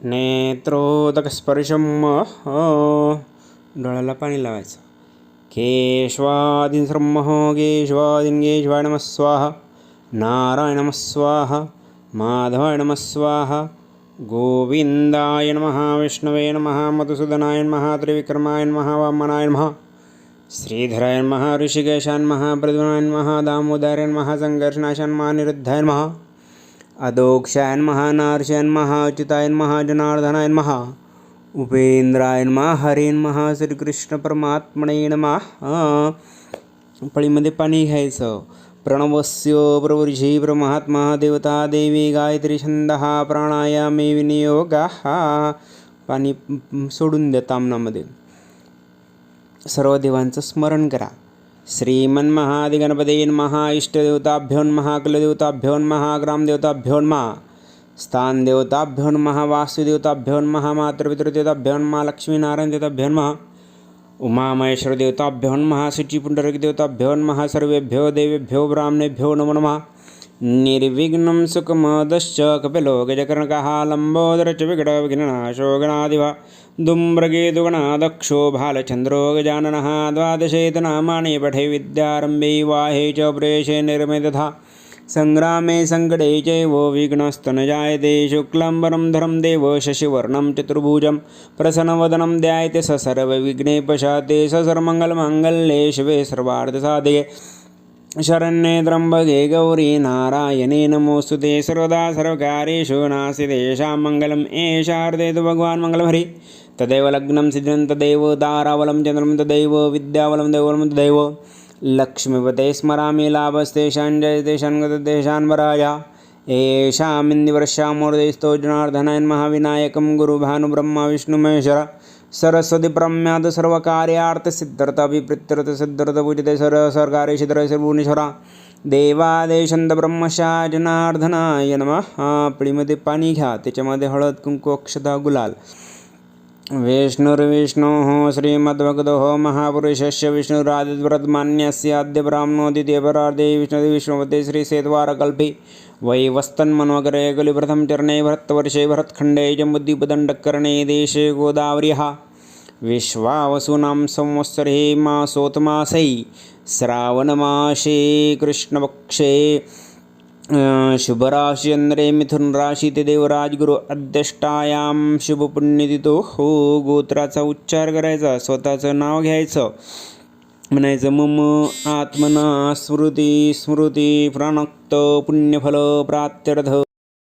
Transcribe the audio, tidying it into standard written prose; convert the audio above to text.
नेत्रोदकस्पर्शम डोळ्याला पाणी लावायचं. केशवादीन श्रमः केशवादीन केशवाय नमः स्वाहा. नारायण नमः स्वाहा. माधवाय नमः स्वाहा. गोविंदाय नमः. विष्णवे नमः. मधुसूदनाय नमः. त्रिविक्रमाय नमः. वामनाय नमः. श्रीधराय नमः. ऋषिकेशाय नमः. प्रद्युम्नाय नमः. दामोदराय नमः. संकर्षणाय नमः. अनिरुद्धाय नमः. अदोक्षाय नमः. नारसिंहाय नमः. अच्युताय नमः. जनार्दनाय नमः. उपेंद्राय नमः. हरे नमः. श्रीकृष्ण परमात्मने नमः. पळीमध्ये पाणी घ्यायचं. प्रणवस्य प्रवर्षी परमात्मा देवता देवी गायत्री छंदः प्राणायामे विनियोगः. पाणी सोडून द्या तामनामध्ये. सर्व देवांचं स्मरण करा. श्रीमन्महादिगणपते नमः. इष्टदेवताभ्यो नमः. कुलदेवताभ्यो नमः. ग्रामदेवताभ्यो नमः. स्थानदेवताभ्यो नमः. वास्तुदेवताभ्यो नमः. मातृपितृदेवताभ्यो नमः. लक्ष्मीनारायणदेवताभ्यो नमः. उमामहेश्वरदेवताभ्यो नमः. शुचिपुण्डरीकदेवताभ्यो नमः. सर्वेभ्यो देवेभ्यो ब्राह्मणेभ्यो नमो नमः. निर्विघ्नं सुखमदश्च कपिलो गजकर्णकः लम्बोदरश्च विकटविघ्ननाशो गणाधिपः धूम्रकेतुगणाध्यक्षो भालचन्द्रो गजाननः. द्वादशेतनामानि पठे विद्यारम्भे वाहे च प्रेषे निर्मे तथा संग्रामे सङ्कटे चैव विघ्नस्तु जायते. शुक्लाम्बरं धरं देव शशिवर्णं चतुर्भुजं प्रसन्नवदनं ध्यायते स सर्वविघ्नोपशान्ते. स सर्वमङ्गलमाङ्गल्ये शिवे सर्वार्थसाधके शरण्ये त्र्यम्बके गौरी नारायणे नमोस्तुते. सर्वदा सर्वकार्येषु नास्ति तेषां मङ्गलम्. एषार्थे तु भगवान् मङ्गलहरि. तदेव लग्नं सिद्धं तदेव ताराबलं चन्द्रं तदैव विद्याबलं देवबलं तदैव. लक्ष्मीपते स्मरामि लाभस्तेषां जयतेषां गततेषां वराय. एषामिन्दिवर्षामूर्तिस्थो जनार्दनाय नमः. विनायकं गुरुभानुब्रह्मा विष्णुमहेश्वर सरस्वती प्रम्याद सर्वकार्यार्थसिद्ध्यर्थाभिप्रीत्यर्थसिद्ध्यर्थ पूजिते सर्वकार्ये सिद्धे सर्वभुवनेश्वरा. देवादेशंत ब्रह्मशा जनार्दनाय नमः. पिळीमध्ये पाणी घ्या. त्याच्यामध्ये हळद कुंकू अक्षता गुलाल. विष्णुर्विष्णोः श्रीमद्भगवतोः महापुरुषस्य विष्णुरादिव्रतमान्यस्य अद्य ब्राह्मणो द्वितीयपरार्धे विष्णुपते श्रीसेतवारकल्पे वैवस्वन्मन्वकरे कलिप्रथम चरणे भरतवर्षे भरतखण्डे जम्बुद्वीपदण्डकरणे देशे गोदावर्यः. विश्वावसूनां संवत्सरे मासोत्मासै श्रावणमासे कृष्णपक्षे शुभराशिचंद्रे मिथुन राशी ते देवराजगुरु अध्यष्टायाम शुभपुण्यतिथो. गोत्राचा उच्चार करायचा. स्वतःचं नाव घ्यायचं. म्हणायचं मम आत्मना स्मृती स्मृती प्राणक्त पुण्यफल प्रात्यर्थ.